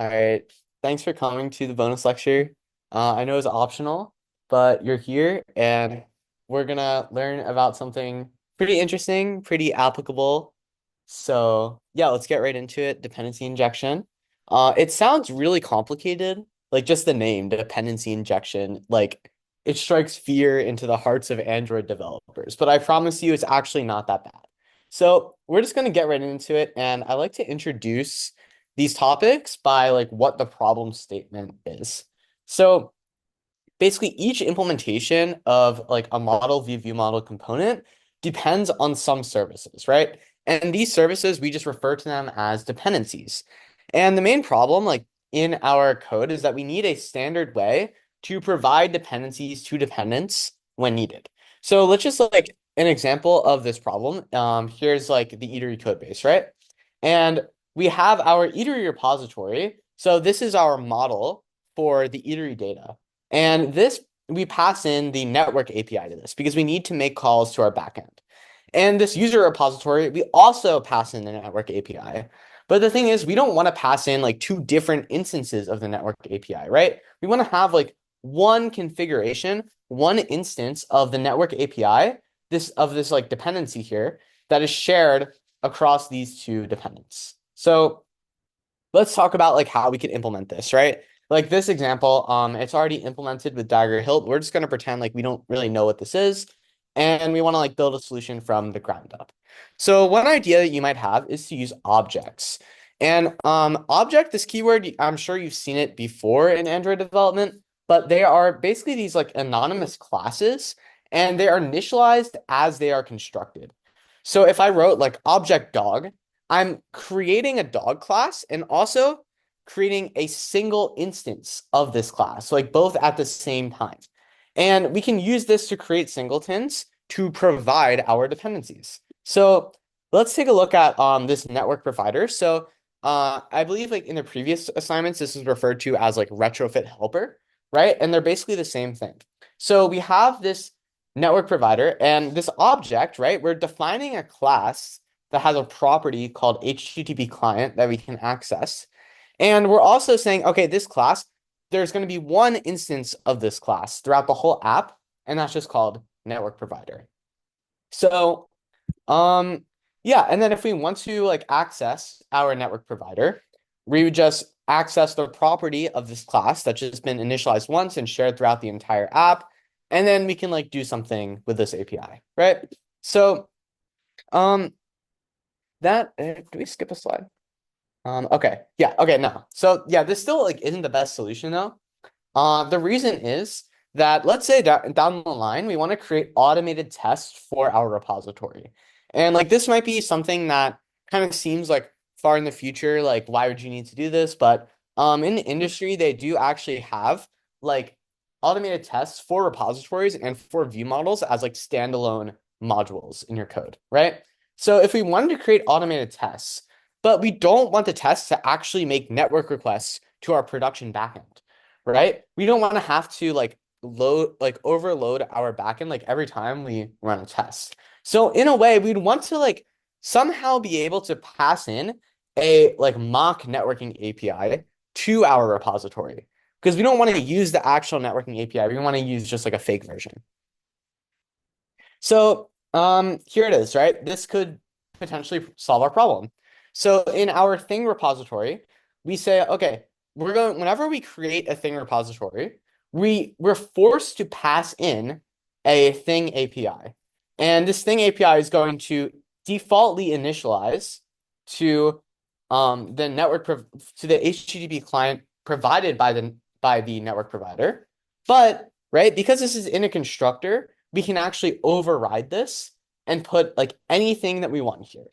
All right. Thanks for coming to the bonus lecture. I know it's optional, but you're here and we're gonna learn about something pretty interesting, pretty applicable. So yeah, let's get right into it. Dependency injection. It sounds really complicated, like just the name, dependency injection. Like it strikes fear into the hearts of Android developers, but I promise you it's actually not that bad. So we're just gonna get right into it, and I like to introduce these topics by like what the problem statement is. So basically each implementation of like a model view model component depends on some services, right? And these services, we just refer to them as dependencies. And the main problem like in our code is that we need a standard way to provide dependencies to dependents when needed. So let's just like an example of this problem. Here's like the eatery code base, right? And we have our eatery repository. So this is our model for the eatery data. And this, we pass in the network API to this because we need to make calls to our backend. And this user repository, we also pass in the network API. But the thing is, we don't want to pass in like two different instances of the network API, right? We want to have like one configuration, one instance of the network API, this like dependency here that is shared across these two dependents. So let's talk about like how we can implement this, right? Like this example, it's already implemented with Dagger Hill. We're just going to pretend like we don't really know what this is, and we want to like build a solution from the ground up. So one idea that you might have is to use objects. And object, this keyword, I'm sure you've seen it before in Android development, but they are basically these like anonymous classes, and they are initialized as they are constructed. So if I wrote like object dog, I'm creating a dog class and also creating a single instance of this class, so like both at the same time. And we can use this to create singletons to provide our dependencies. So let's take a look at this network provider. So I believe like in the previous assignments, this is referred to as like retrofit helper, right? And they're basically the same thing. So we have this network provider and this object, right? We're defining a class that has a property called HTTP client that we can access. And we're also saying, okay, this class, there's going to be one instance of this class throughout the whole app, and that's just called network provider. So, yeah, and then if we want to like access our network provider, we would just access the property of this class that's just been initialized once and shared throughout the entire app, and then we can like do something with this API, right? So, um, do we skip a slide? Okay. Yeah, okay, no. So yeah, this still like isn't the best solution though. The reason is that let's say down the line we want to create automated tests for our repository. And like this might be something that kind of seems like far in the future, like why would you need to do this? But in the industry they do actually have like automated tests for repositories and for view models as like standalone modules in your code, right? So if we wanted to create automated tests, but we don't want the tests to actually make network requests to our production backend, right? We don't want to have to like overload our backend like every time we run a test. So in a way, we'd want to like somehow be able to pass in a like mock networking API to our repository because we don't want to use the actual networking API. We want to use just like a fake version. So here it is, right? This could potentially solve our problem. So in our thing repository, we say, okay, whenever we create a thing repository, we're forced to pass in a thing API. And this thing API is going to defaultly initialize to the to the HTTP client provided by the network provider. But right, because this is in a constructor, we can actually override this and put like anything that we want here.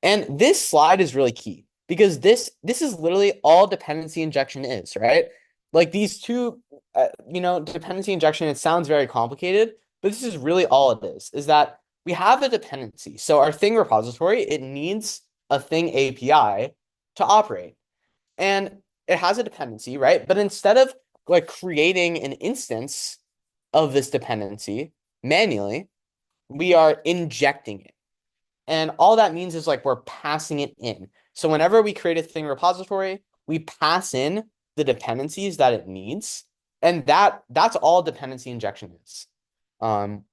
And this slide is really key because this is literally all dependency injection is, right? Like these two, dependency injection, it sounds very complicated, but this is really all it is that we have a dependency. So our thing repository, it needs a thing API to operate. And it has a dependency, right? But instead of like creating an instance of this dependency manually, we are injecting it. And all that means is like we're passing it in. So whenever we create a thing repository, we pass in the dependencies that it needs, and that's all dependency injection is. Um,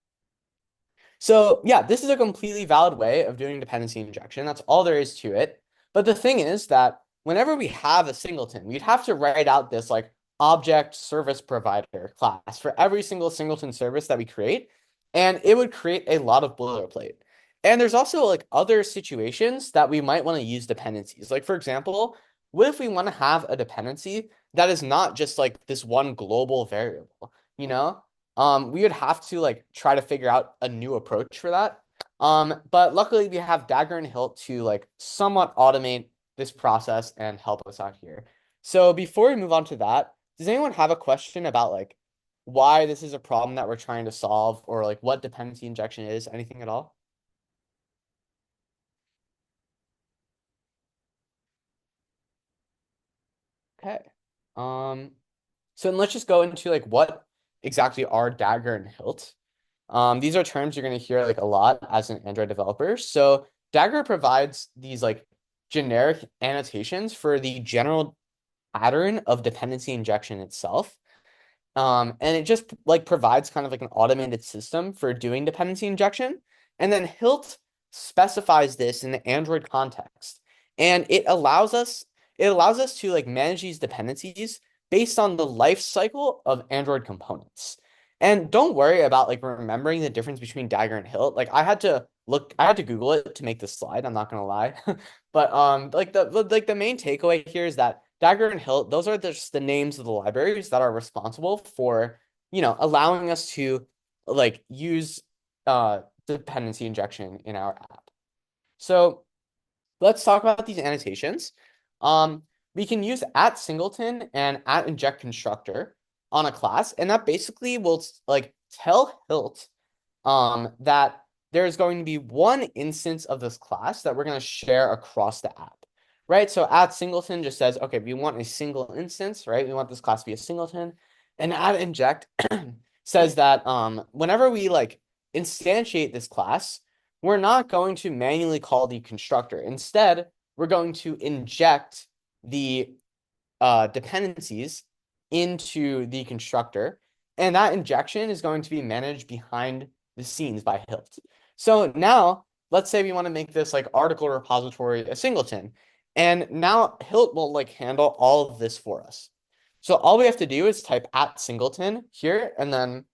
so yeah, this is a completely valid way of doing dependency injection. That's all there is to it. But the thing is that whenever we have a singleton, we'd have to write out this like object service provider class for every single singleton service that we create, and it would create a lot of boilerplate. And there's also like other situations that we might want to use dependencies. Like for example, what if we want to have a dependency that is not just like this one global variable, you know? We would have to like try to figure out a new approach for that. But luckily we have Dagger and Hilt to like somewhat automate this process and help us out here. So before we move on to that, does anyone have a question about like why this is a problem that we're trying to solve or like what dependency injection is? Anything at all? Okay. Um, so then let's just go into like what exactly are Dagger and Hilt. These are terms you're going to hear like a lot as an Android developer. So Dagger provides these like generic annotations for the general pattern of dependency injection itself. And it just like provides kind of like an automated system for doing dependency injection. And then Hilt specifies this in the Android context. And it allows us to like manage these dependencies based on the life cycle of Android components. And don't worry about like remembering the difference between Dagger and Hilt. Like I had to Google it to make this slide, I'm not gonna lie. But the main takeaway here is that Dagger and Hilt, those are just the names of the libraries that are responsible for, allowing us to like use dependency injection in our app. So let's talk about these annotations. We can use at singleton and at inject constructor on a class, and that basically will like tell Hilt that there's going to be one instance of this class that we're going to share across the app, right? So at singleton just says, okay, we want a single instance, right? We want this class to be a singleton. And at inject says that whenever we like instantiate this class, we're not going to manually call the constructor. Instead, we're going to inject the dependencies into the constructor, and that injection is going to be managed behind the scenes by Hilt. So now, let's say we want to make this like article repository a singleton, and now Hilt will like handle all of this for us. So all we have to do is type at singleton here, and then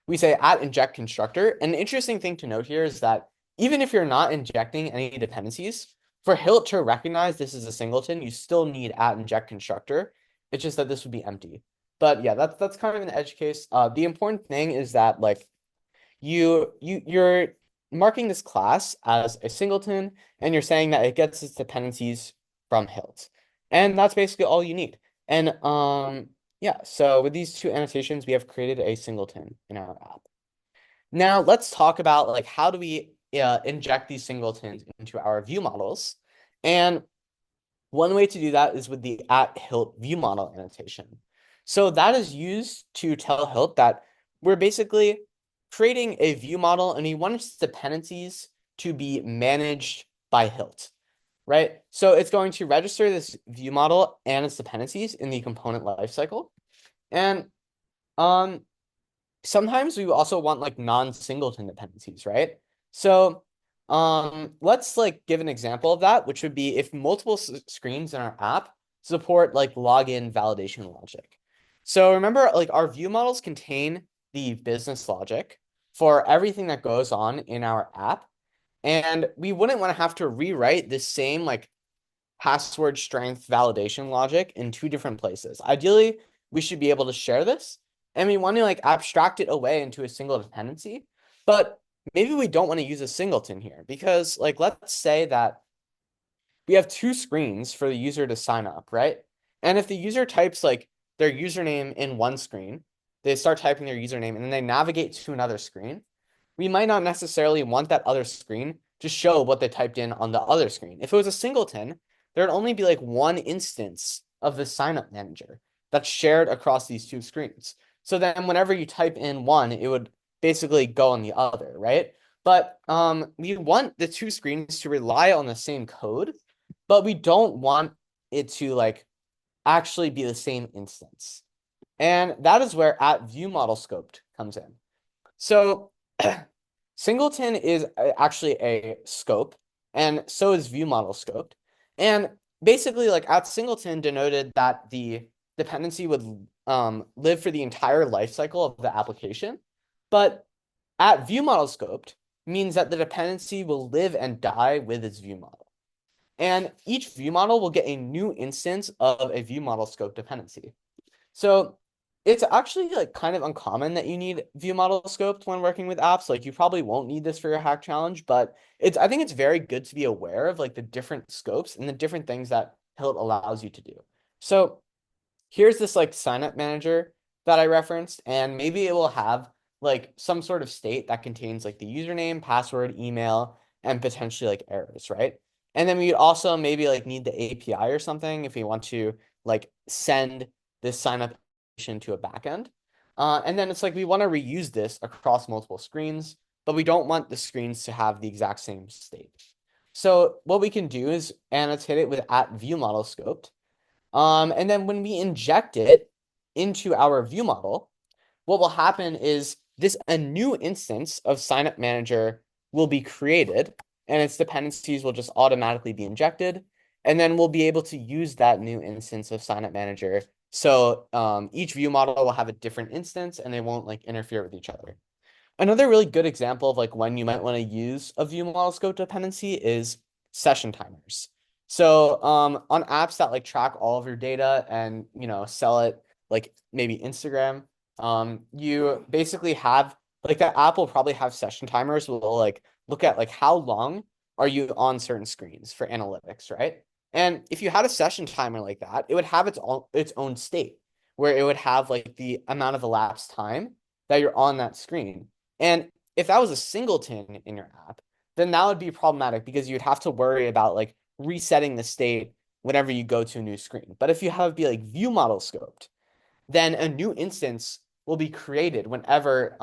we say at inject constructor. And the interesting thing to note here is that even if you're not injecting any dependencies, for Hilt to recognize this is a singleton, you still need at inject constructor. It's just that this would be empty. But yeah, that's kind of an edge case. The important thing is that like you're marking this class as a singleton, and you're saying that it gets its dependencies from Hilt. And that's basically all you need. And yeah, so with these two annotations, we have created a singleton in our app. Now let's talk about like how do we inject these singletons into our view models. And one way to do that is with the at Hilt view model annotation. So that is used to tell Hilt that we're basically creating a view model and we want its dependencies to be managed by Hilt, right? So it's going to register this view model and its dependencies in the component lifecycle. And sometimes we also want like non-singleton dependencies, right? So let's like give an example of that, which would be if multiple screens in our app support like login validation logic. So remember, like our view models contain the business logic for everything that goes on in our app. And we wouldn't want to have to rewrite this same like password strength validation logic in two different places. Ideally, we should be able to share this, and we want to like abstract it away into a single dependency. But maybe we don't want to use a singleton here because like let's say that we have two screens for the user to sign up, right? And if the user types like their username in one screen, they start typing their username and then they navigate to another screen, we might not necessarily want that other screen to show what they typed in on the other screen. If it was a singleton, there would only be like one instance of the sign-up manager that's shared across these two screens. So then whenever you type in one, it would basically go on the other, right? But we want the two screens to rely on the same code, but we don't want it to like actually be the same instance. And that is where at view model scoped comes in. So singleton is actually a scope, and so is view model scoped. And basically, like at singleton denoted that the dependency would live for the entire life cycle of the application. But at view model scoped means that the dependency will live and die with its view model. And each view model will get a new instance of a view model scope dependency. So it's actually like kind of uncommon that you need view model scoped when working with apps. Like you probably won't need this for your hack challenge, but I think it's very good to be aware of like the different scopes and the different things that Hilt allows you to do. So here's this like sign up manager that I referenced, and maybe it will have like some sort of state that contains like the username, password, email, and potentially like errors, right? And then we'd also maybe like need the API or something if we want to like send this sign up to a backend. And then it's like we want to reuse this across multiple screens, but we don't want the screens to have the exact same state. So what we can do is annotate it with at view model scoped. And then when we inject it into our view model, what will happen is a new instance of signup manager will be created, and its dependencies will just automatically be injected. And then we'll be able to use that new instance of signup manager. So each view model will have a different instance, and they won't like interfere with each other. Another really good example of like when you might want to use a view model scope dependency is session timers. So on apps that like track all of your data and sell it like maybe Instagram, you basically have like that app will probably have session timers will like look at like how long are you on certain screens for analytics, right? And if you had a session timer like that, it would have its own state where it would have like the amount of elapsed time that you're on that screen. And if that was a singleton in your app, then that would be problematic because you'd have to worry about like resetting the state whenever you go to a new screen. But if you have it be like view model scoped, then a new instance will be created whenever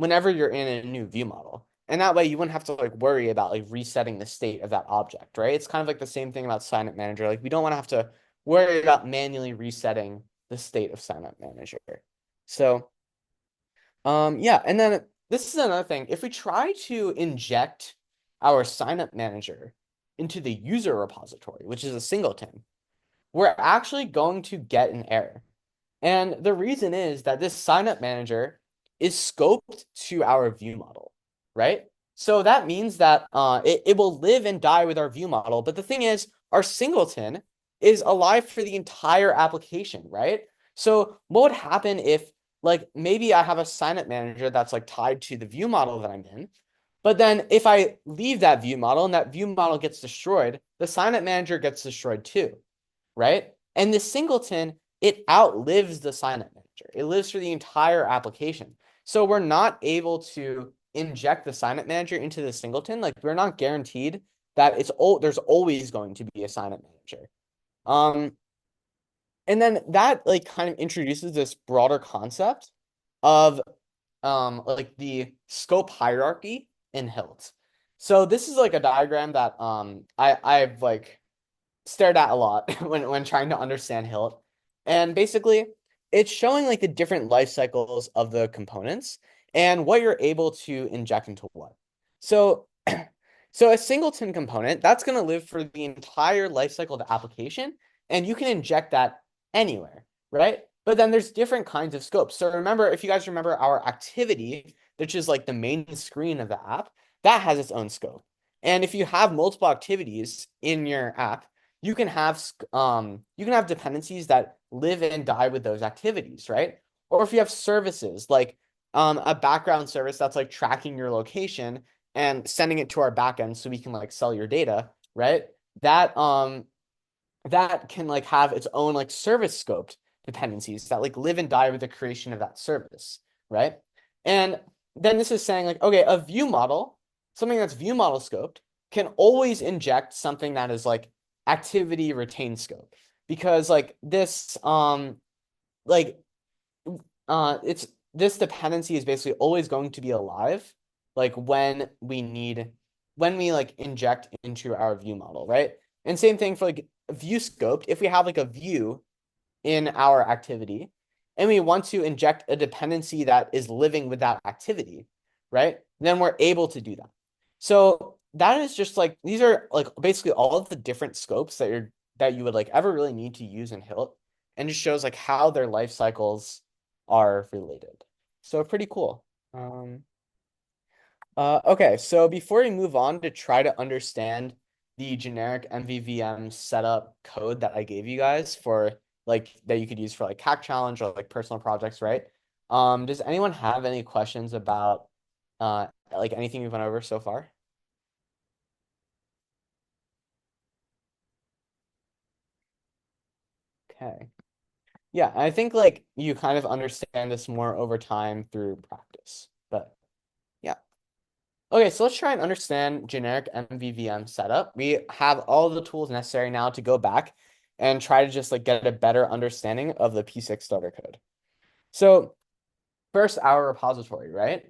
you're in a new view model. And that way you wouldn't have to like worry about like resetting the state of that object, right? It's kind of like the same thing about signup manager. Like we don't want to have to worry about manually resetting the state of signup manager. So yeah, and then this is another thing. If we try to inject our signup manager into the user repository, which is a singleton, we're actually going to get an error. And the reason is that this signup manager is scoped to our view model, right? So that means that it will live and die with our view model. But the thing is, our singleton is alive for the entire application, right? So what would happen if like maybe I have a signup manager that's like tied to the view model that I'm in, but then if I leave that view model and that view model gets destroyed, the signup manager gets destroyed too, right? And the singleton, it outlives the signup manager. It lives for the entire application. So we're not able to inject the signup manager into the singleton. Like we're not guaranteed that there's always going to be a signup manager. Um, and then that like kind of introduces this broader concept of like the scope hierarchy in Hilt. So this is like a diagram that I've like stared at a lot when trying to understand Hilt. And basically, it's showing like the different life cycles of the components and what you're able to inject into what. So, so a singleton component, that's going to live for the entire life cycle of the application, and you can inject that anywhere, right? But then there's different kinds of scopes. So remember, if you guys remember our activity, which is like the main screen of the app, that has its own scope. And if you have multiple activities in your app, you can have dependencies that live and die with those activities, right? Or if you have services like a background service that's like tracking your location and sending it to our backend so we can like sell your data, right? That can like have its own like service scoped dependencies that like live and die with the creation of that service, right? And then this is saying like, okay, a view model, something that's view model scoped, can always inject something that is like activity retain scope because like like it's this dependency is basically always going to be alive like when we like inject into our view model, right? And same thing for like view scoped, if we have like a view in our activity and we want to inject a dependency that is living with that activity, right? Then we're able to do that. So that is just like these are like basically all of the different scopes that you would like ever really need to use in HILT, and just shows like how their life cycles are related. So pretty cool. Um, okay, so before we move on to try to understand the generic MVVM setup code that I gave you guys for like that you could use for like hack challenge or like personal projects, right? Does anyone have any questions about like anything we've went over so far? Okay. Yeah, I think like you kind of understand this more over time through practice. But yeah. Okay, so let's try and understand generic MVVM setup. We have all the tools necessary now to go back and try to just like get a better understanding of the P6 starter code. So first, our repository, right?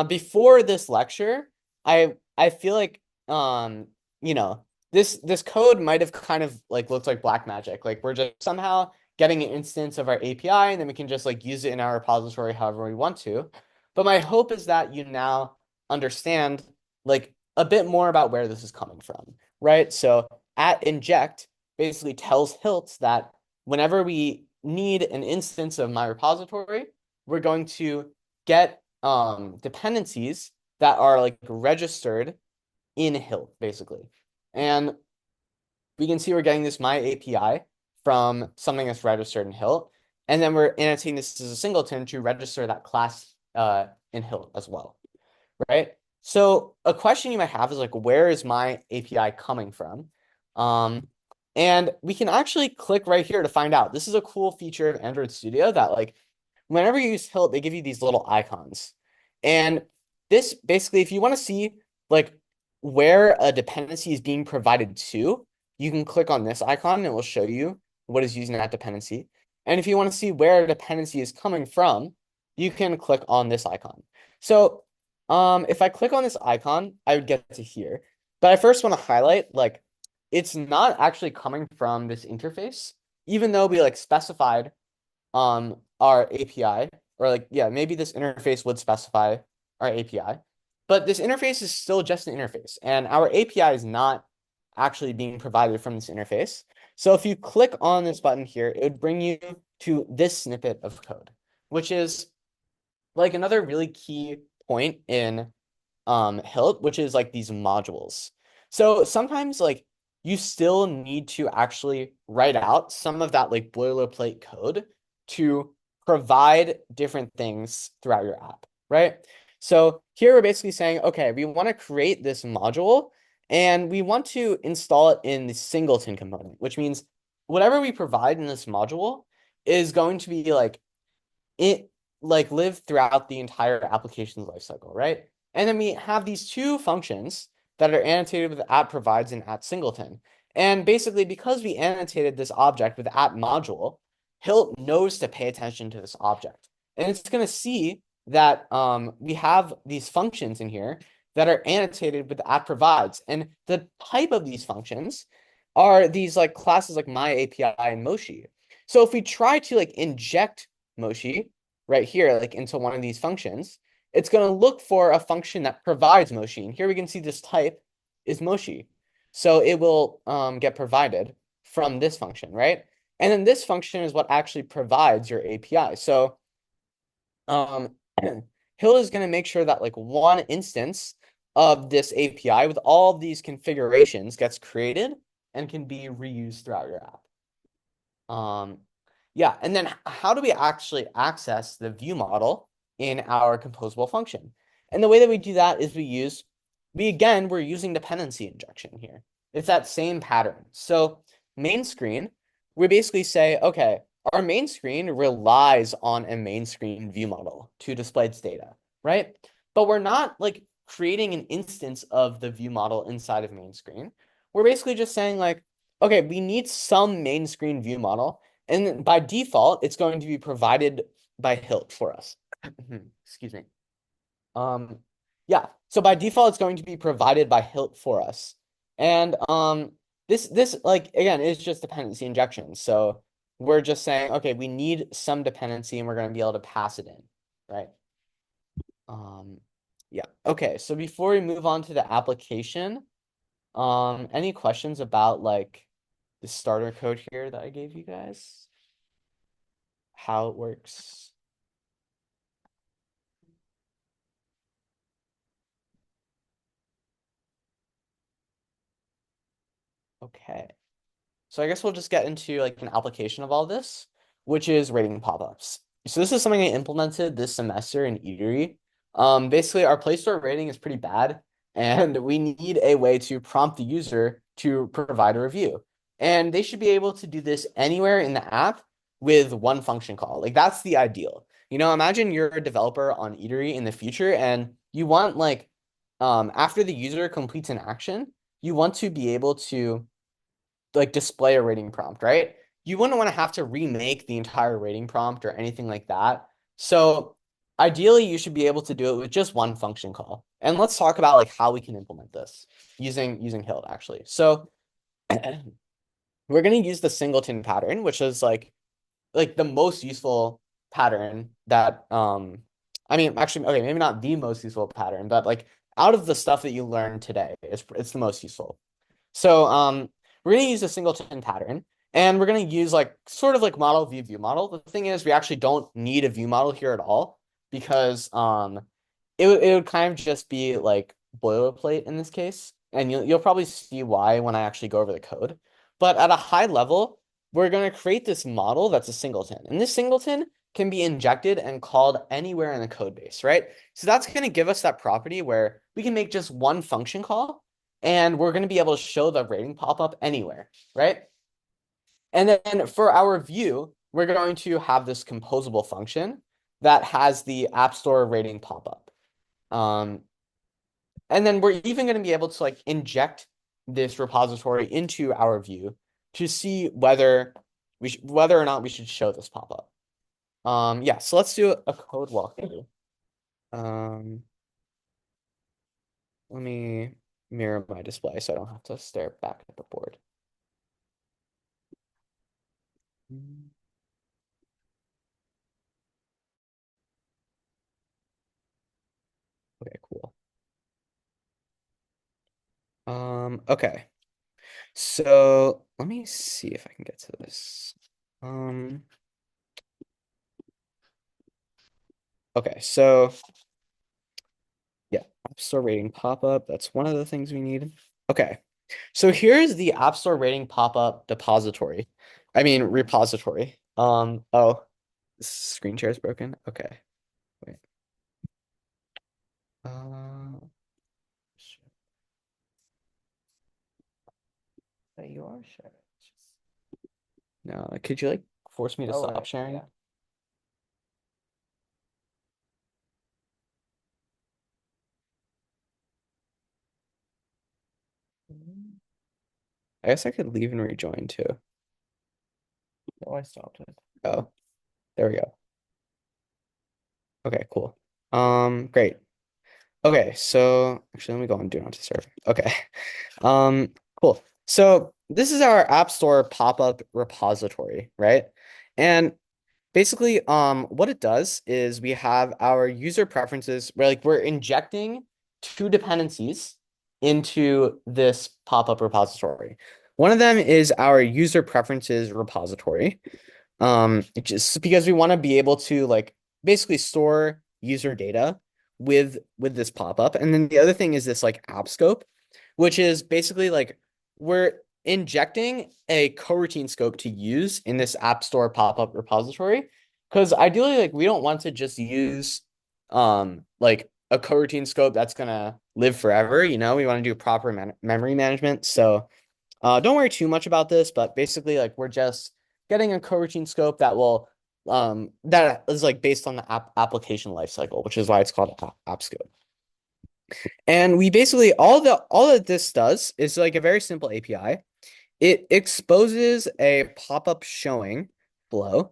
Before this lecture, I feel like you know, this code might have kind of like looked like black magic. Like we're just somehow getting an instance of our API and then we can just like use it in our repository however we want to. But my hope is that you now understand like a bit more about where this is coming from, right? So at inject basically tells Hilt that whenever we need an instance of my repository, we're going to get dependencies that are like registered in Hilt, basically. And we can see we're getting this my API from something that's registered in Hilt. And then we're annotating this as a singleton to register that class in Hilt as well, right? So a question you might have is like, where is my API coming from? Um, and we can actually click right here to find out. This is a cool feature of Android Studio that like whenever you use Hilt, they give you these little icons. And this basically, if you want to see like where a dependency is being provided to, you can click on this icon and it will show you what is using that dependency. And if you want to see where a dependency is coming from, you can click on this icon. So if I click on this icon, I would get to here. But I first want to highlight like it's not actually coming from this interface, even though we like specified our API, or like, yeah, maybe this interface would specify our API, but this interface is still just an interface, and our API is not actually being provided from this interface. So if you click on this button here, it would bring you to this snippet of code, which is like another really key point in Hilt, which is like these modules. So sometimes like you still need to actually write out some of that like boilerplate code to provide different things throughout your app, right? So here we're basically saying, okay, we want to create this module and we want to install it in the singleton component, which means whatever we provide in this module is going to be like it like live throughout the entire application's lifecycle, right? And then we have these two functions that are annotated with app provides and at singleton. And basically, because we annotated this object with app module, Hilt knows to pay attention to this object. And it's going to see that we have these functions in here that are annotated with app provides. And the type of these functions are these like classes like my API and Moshi. So if we try to like inject Moshi right here, like into one of these functions, it's going to look for a function that provides Moshi. And here we can see this type is Moshi. So it will get provided from this function, right? And then this function is what actually provides your API. So um, Hill is going to make sure that like one instance of this API with all of these configurations gets created and can be reused throughout your app. Yeah, and then how do we actually access the view model in our composable function? And the way that we do that is we're using dependency injection here. It's that same pattern. So main screen, we basically say, okay, our main screen relies on a main screen view model to display its data, right? But we're not like creating an instance of the view model inside of main screen. We're basically just saying like, okay, we need some main screen view model. And by default, it's going to be provided by Hilt for us. Excuse me. Um, yeah, so by default, it's going to be provided by Hilt for us. And this like again is just dependency injection. So we're just saying, okay, we need some dependency and we're going to be able to pass it in, right? Um, yeah. Okay. So before we move on to the application, any questions about like the starter code here that I gave you guys? How it works? Okay. So I guess we'll just get into like an application of all this, which is rating pop-ups. So this is something I implemented this semester in Eatery. Basically, our Play Store rating is pretty bad, and we need a way to prompt the user to provide a review. And they should be able to do this anywhere in the app with one function call. Like that's the ideal. Imagine you're a developer on Eatery in the future, and you want like after the user completes an action, you want to be able to like display a rating prompt, right? You wouldn't want to have to remake the entire rating prompt or anything like that. So ideally, you should be able to do it with just one function call. And let's talk about like how we can implement this using Hilt actually. So we're going to use the singleton pattern, which is like the most useful pattern that I mean actually okay, maybe not the most useful pattern, but like out of the stuff that you learned today, it's the most useful. So we're going to use a singleton pattern, and we're going to use like sort of like model view view model. The thing is, we actually don't need a view model here at all because it would kind of just be like boilerplate in this case, and you'll probably see why when I actually go over the code. But at a high level, we're going to create this model that's a singleton, and this singleton can be injected and called anywhere in the code base, right? So that's going to give us that property where we can make just one function call and we're going to be able to show the rating pop-up anywhere, right? And then for our view, we're going to have this composable function that has the App Store rating pop-up. Um, and then we're even going to be able to like inject this repository into our view to see whether or not we should show this pop-up. Yeah, so let's do a code walkthrough. Let me mirror my display so I don't have to stare back at the board. Okay, cool. Okay. So let me see if I can get to this. Um, okay, so yeah, App Store rating pop-up. That's one of the things we need. Okay. So here's the App Store rating pop-up depository. I mean repository. Oh, screen share is broken. Okay. Wait. Uh, But you are sharing. no, could you like force me to Oh, stop right. sharing? Yeah. I guess I could leave and rejoin too. No, I stopped it. Oh, there we go. Okay, cool. Great. Okay, so actually let me go on Do Not Disturb. Okay. Um, cool. So this is our App Store pop-up repository, right? And basically, what it does is we have our user preferences where like we're injecting two dependencies into this pop-up repository. One of them is our user preferences repository. Just because we want to be able to like basically store user data with this pop-up. And then the other thing is this like app scope, which is basically like we're injecting a coroutine scope to use in this app store pop-up repository. Because ideally, like we don't want to just use like a coroutine scope that's gonna live forever, we want to do proper memory management. So don't worry too much about this, but basically, like we're just getting a coroutine scope that is like based on the application lifecycle, which is why it's called app scope. And we basically all that this does is like a very simple API. It exposes a pop-up showing below.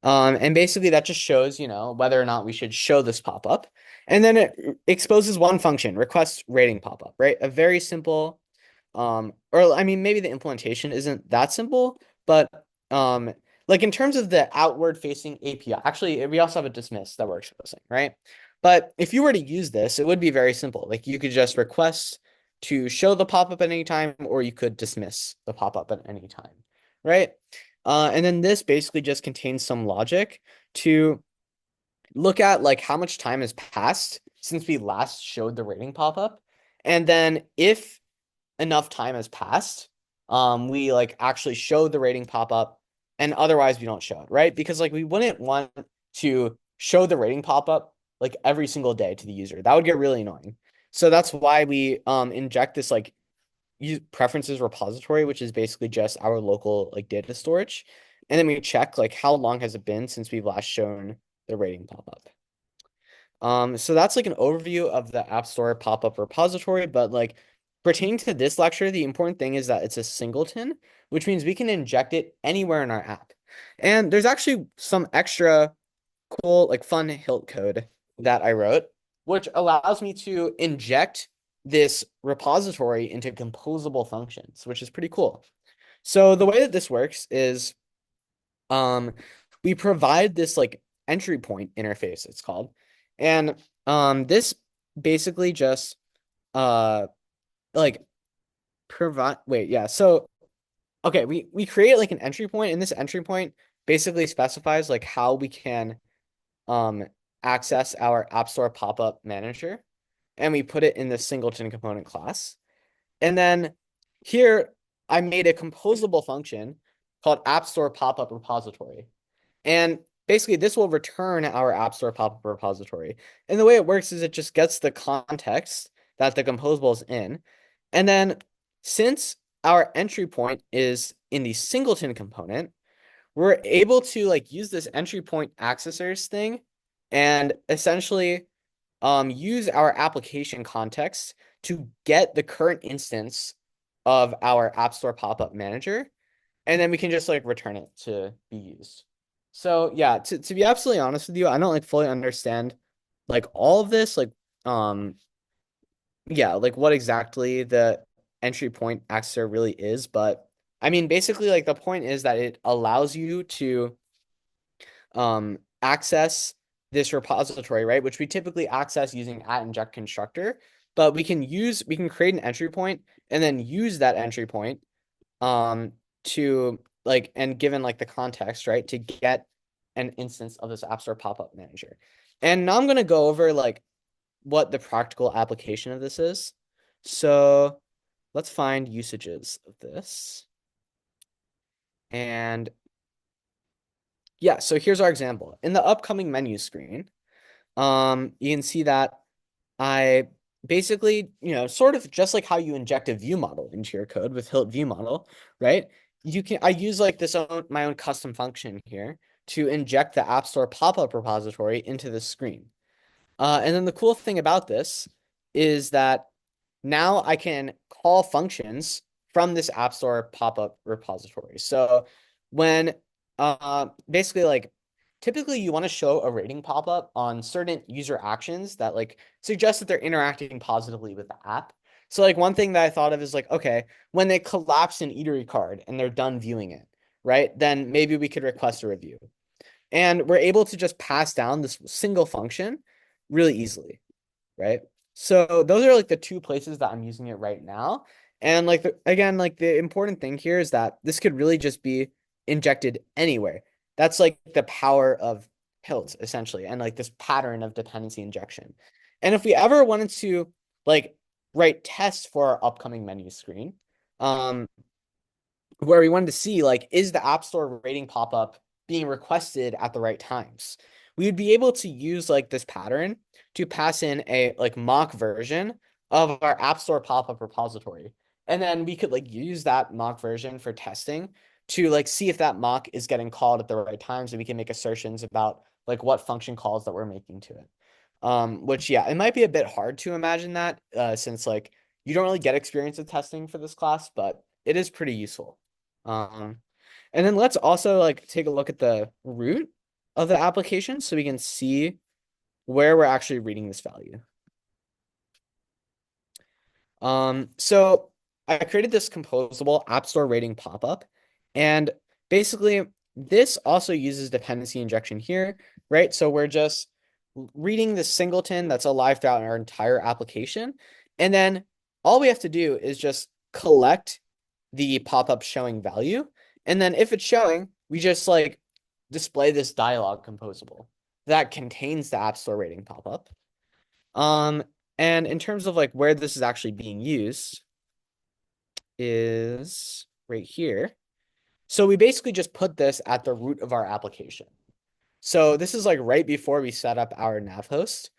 And basically that just shows, whether or not we should show this pop-up. And then it exposes one function, request rating pop-up, right? A very simple or I mean, maybe the implementation isn't that simple, but um, like in terms of the outward facing API, actually, we also have a dismiss that we're exposing, right? But if you were to use this, it would be very simple. Like you could just request to show the pop-up at any time, or you could dismiss the pop-up at any time, right? And then this basically just contains some logic to look at like how much time has passed since we last showed the rating pop-up. And then if enough time has passed, we like actually show the rating pop-up and otherwise we don't show it, right? Because like we wouldn't want to show the rating pop-up like every single day to the user. That would get really annoying. So that's why we inject this like use preferences repository, which is basically just our local like data storage. And then we check like how long has it been since we've last shown the rating pop-up. So that's like an overview of the App Store pop-up repository, but like pertaining to this lecture, the important thing is that it's a singleton, which means we can inject it anywhere in our app. And there's actually some extra cool, like fun hilt code that I wrote, which allows me to inject this repository into composable functions, which is pretty cool. So the way that this works is um, we provide this like entry point interface, it's called. And this basically just uh like provide wait, yeah. So okay, we create like an entry point, and this entry point basically specifies like how we can um access our App Store pop-up manager, and we put it in the singleton component class. And then here I made a composable function called App Store pop-up repository. And basically, this will return our App Store pop-up repository. And the way it works is it just gets the context that the composable is in. And then since our entry point is in the singleton component, we're able to like use this entry point accessors thing and essentially use our application context to get the current instance of our App Store pop-up manager, and then we can just like return it to be used. So yeah, to be absolutely honest with you, I don't like fully understand like all of this, like yeah, like what exactly the entry point accessor really is, but I mean basically like the point is that it allows you to access this repository, right? Which we typically access using @inject constructor, but we can create an entry point and then use that entry point to like and given like the context, right, to get an instance of this App Store pop-up manager. And now I'm gonna go over like what the practical application of this is. So let's find usages of this. And yeah, so here's our example. In the upcoming menu screen, you can see that I basically, sort of just like how you inject a view model into your code with Hilt view model, right? I use like my own custom function here to inject the App Store pop-up repository into the screen. And then the cool thing about this is that now I can call functions from this App Store pop-up repository. So when basically like typically you want to show a rating pop-up on certain user actions that like suggest that they're interacting positively with the app. So like one thing that I thought of is like, okay, when they collapse an eatery card and they're done viewing it, right? Then maybe we could request a review. And we're able to just pass down this single function really easily, right? So those are like the two places that I'm using it right now. And like again, like the important thing here is that this could really just be injected anywhere. That's like the power of Hilt essentially, and like this pattern of dependency injection. And if we ever wanted to like write tests for our upcoming menu screen, um, where we wanted to see like is the App Store rating pop-up being requested at the right times. We would be able to use like this pattern to pass in a like mock version of our App Store pop-up repository. And then we could like use that mock version for testing to like see if that mock is getting called at the right times, and we can make assertions about like what function calls that we're making to it. Which yeah, it might be a bit hard to imagine that since like you don't really get experience with testing for this class, but it is pretty useful. Um, and then let's also like take a look at the root of the application so we can see where we're actually reading this value. So I created this composable App Store rating pop-up. And basically, this also uses dependency injection here, right? So we're just reading the singleton that's alive throughout our entire application. And then all we have to do is just collect the pop-up showing value. And then if it's showing, we just like display this dialog composable that contains the App Store rating pop-up. Um, and in terms of like where this is actually being used is right here. So we basically just put this at the root of our application. So this is like right before we set up our nav host.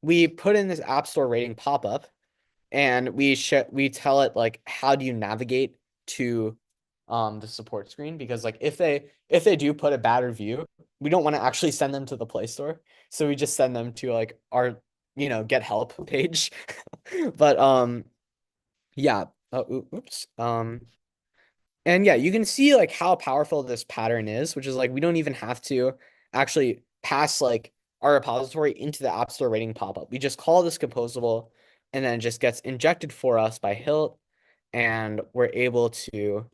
We put in this App Store rating pop-up and we tell it like how do you navigate to the support screen, because like if they do put a bad review, we don't want to actually send them to the Play Store. So we just send them to like our get help page. But yeah. Oh, oops. And yeah, you can see like how powerful this pattern is, which is like we don't even have to actually pass like our repository into the App Store rating pop-up. We just call this composable and then it just gets injected for us by Hilt, and we're able to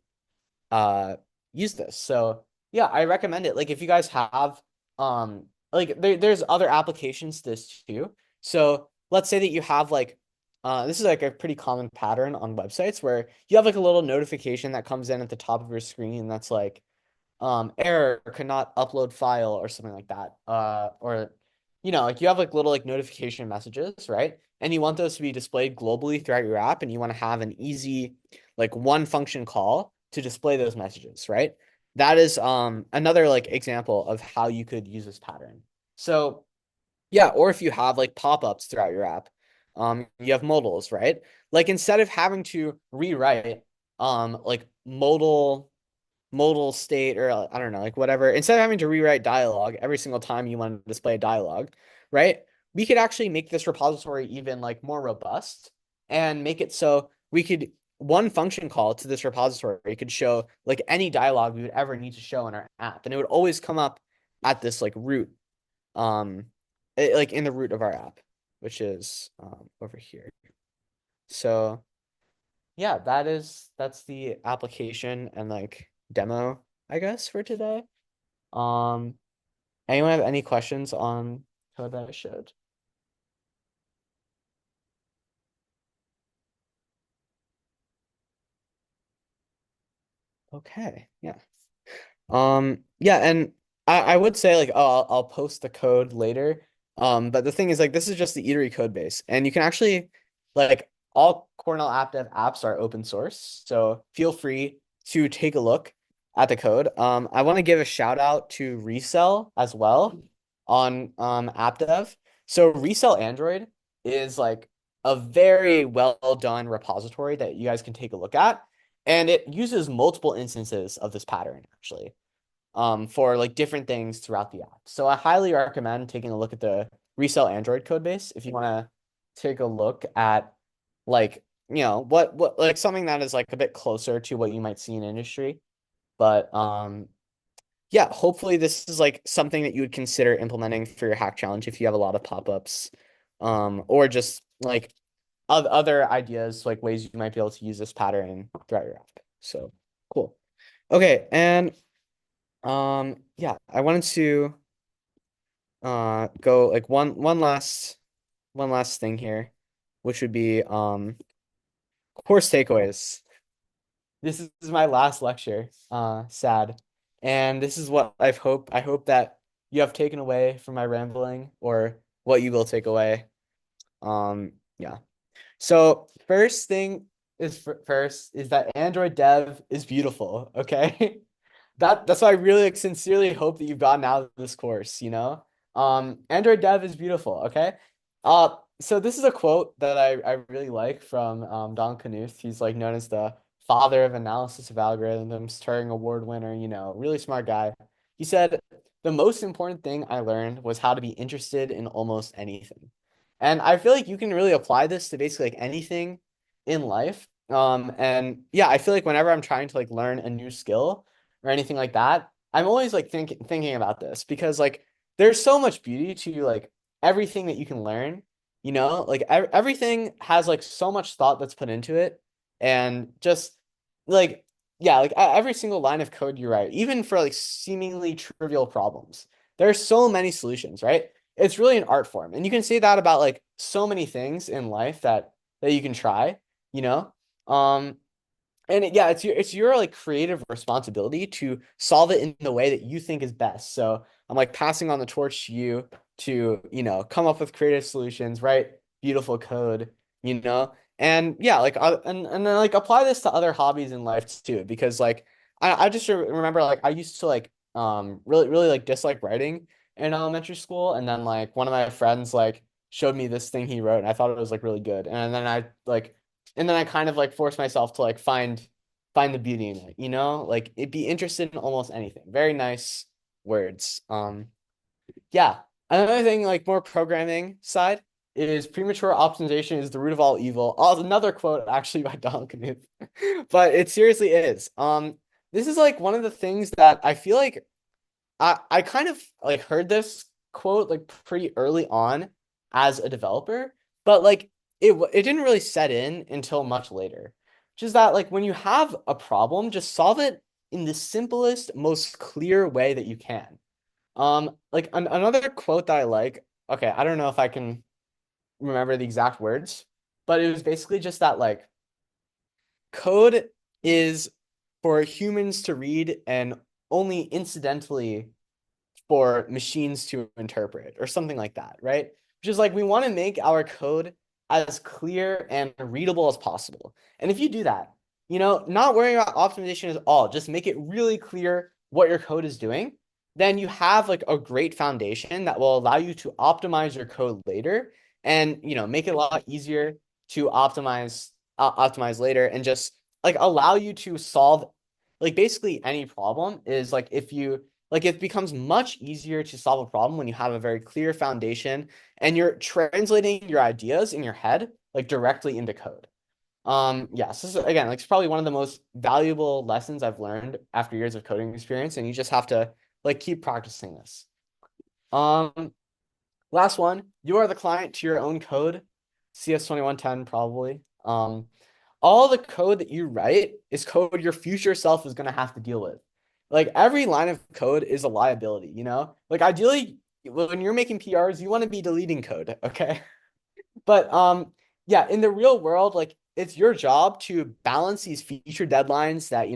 uh use this. So yeah, I recommend it. Like if you guys have like there's other applications to this too. So let's say that you have like this is like a pretty common pattern on websites where you have like a little notification that comes in at the top of your screen that's like error, cannot upload file or something like that. Or like you have like little like notification messages, right? And you want those to be displayed globally throughout your app, and you want to have an easy like one function call to display those messages, right? That is another like example of how you could use this pattern. So yeah, or if you have like pop-ups throughout your app, you have modals, right? Like instead of having to rewrite like modal state, or I don't know, like whatever, instead of having to rewrite dialogue every single time you want to display a dialogue, right? We could actually make this repository even like more robust and make it so we could one function call to this repository could show like any dialogue we would ever need to show in our app, and it would always come up at this like root, um like in the root of our app, which is over here. So yeah, that's the application and like demo, I guess, for today. Um, anyone have any questions on code that I showed? Okay, yeah. Yeah, and I would say like, oh, I'll post the code later. But the thing is like this is just the Eatery code base, and you can actually like all Cornell App Dev apps are open source, so feel free to take a look at the code. I want to give a shout out to Resell as well on App Dev. So Resell Android is like a very well done repository that you guys can take a look at. And it uses multiple instances of this pattern actually, for like different things throughout the app. So I highly recommend taking a look at the Resell Android code base if you want to take a look at like, what like something that is like a bit closer to what you might see in industry. But yeah, hopefully this is like something that you would consider implementing for your hack challenge if you have a lot of pop-ups, or just like other ideas, like ways you might be able to use this pattern throughout your app. So cool. Okay, and yeah, I wanted to go like one last thing here, which would be course takeaways. This is my last lecture, sad. And this is what I hope that you have taken away from my rambling, or what you will take away. Yeah. So first thing is first is that Android dev is beautiful, okay? That's why I really like, sincerely hope that you've gotten out of this course, you know? Android dev is beautiful, okay? So this is a quote that I really like from Don Knuth. He's like known as the father of analysis of algorithms, Turing Award winner, really smart guy. He said, "The most important thing I learned was how to be interested in almost anything." And I feel like you can really apply this to basically like anything in life. And yeah, I feel like whenever I'm trying to like learn a new skill or anything like that, I'm always like thinking about this, because like there's so much beauty to like everything that you can learn, like everything has like so much thought that's put into it. and just like yeah, like every single line of code you write, even for like seemingly trivial problems, there are so many solutions, right? It's really an art form, and you can say that about like so many things in life that you can try, you know. Um, and yeah, it's your like creative responsibility to solve it in the way that you think is best. So I'm like passing on the torch to you to, come up with creative solutions, write beautiful code, you know? And yeah, like and then like apply this to other hobbies in life too, because like I just remember like I used to like really really like dislike writing in elementary school, and then like one of my friends like showed me this thing he wrote and I thought it was like really good. And then I kind of like force myself to like find the beauty in it, like it be interested in almost anything. Very nice words. Yeah. Another thing, like more programming side, is premature optimization is the root of all evil. Another quote actually by Don Knuth, but it seriously is. This is like one of the things that I feel like I kind of like heard this quote like pretty early on as a developer, but like it didn't really set in until much later. Which is that like when you have a problem, just solve it in the simplest, most clear way that you can. Like another quote that I like, okay, I don't know if I can remember the exact words, but it was basically just that like code is for humans to read and only incidentally for machines to interpret or something like that, right? Which is like we want to make our code as clear and readable as possible. And if you do that, not worrying about optimization at all, just make it really clear what your code is doing, then you have like a great foundation that will allow you to optimize your code later and, make it a lot easier to optimize later and just like allow you to solve like basically any problem is like if you like it becomes much easier to solve a problem when you have a very clear foundation and you're translating your ideas in your head like directly into code. Yes, this is again, like it's probably one of the most valuable lessons I've learned after years of coding experience, and you just have to like keep practicing this. Um, Last one, you are the client to your own code, CS 2110 probably. All the code that you write is code your future self is going to have to deal with. Like every line of code is a liability, you know? Like ideally, when you're making PRs, you want to be deleting code, okay? But yeah, in the real world, like it's your job to balance these feature deadlines that,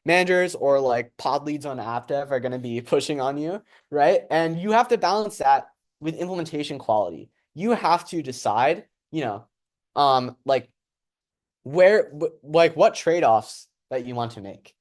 managers or like pod leads on app dev are going to be pushing on you, right? And you have to balance that with implementation quality. You have to decide, like like what trade-offs that you want to make,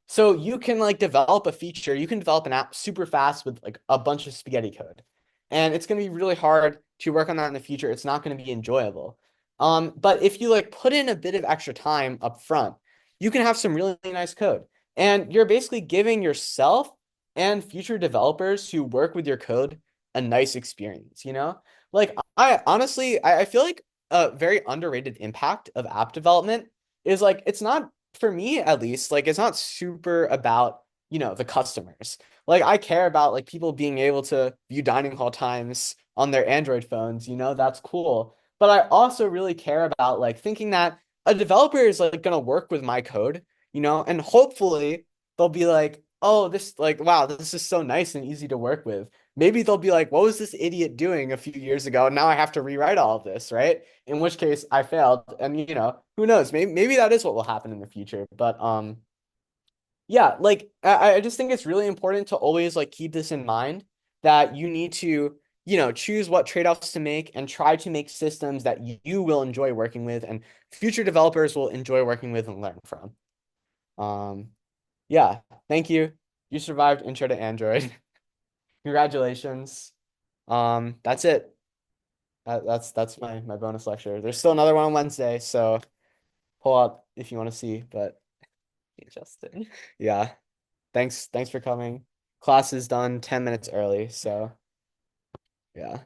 So you can like develop a feature, you can develop an app super fast with like a bunch of spaghetti code. And it's going to be really hard to work on that in the future. It's not going to be enjoyable. But if you like put in a bit of extra time up front, you can have some really nice code. And you're basically giving yourself and future developers who work with your code a nice experience, Like I honestly, I feel like a very underrated impact of app development is like it's not for me at least like it's not super about the customers. Like I care about like people being able to view dining hall times on their Android phones, that's cool. But I also really care about like thinking that a developer is like gonna work with my code, and hopefully they'll be like, oh, this like wow, this is so nice and easy to work with. Maybe they'll be like, what was this idiot doing a few years ago? Now I have to rewrite all of this, right? In which case I failed. And who knows? Maybe that is what will happen in the future. But yeah, like I just think it's really important to always like keep this in mind that you need to, choose what trade-offs to make and try to make systems that you will enjoy working with and future developers will enjoy working with and learn from. Um, yeah, thank you. You survived Intro to Android. Congratulations. That's it. That's my bonus lecture. There's still another one on Wednesday, so pull up if you want to see. But Justin. yeah, thanks for coming. Class is done 10 minutes early, so yeah.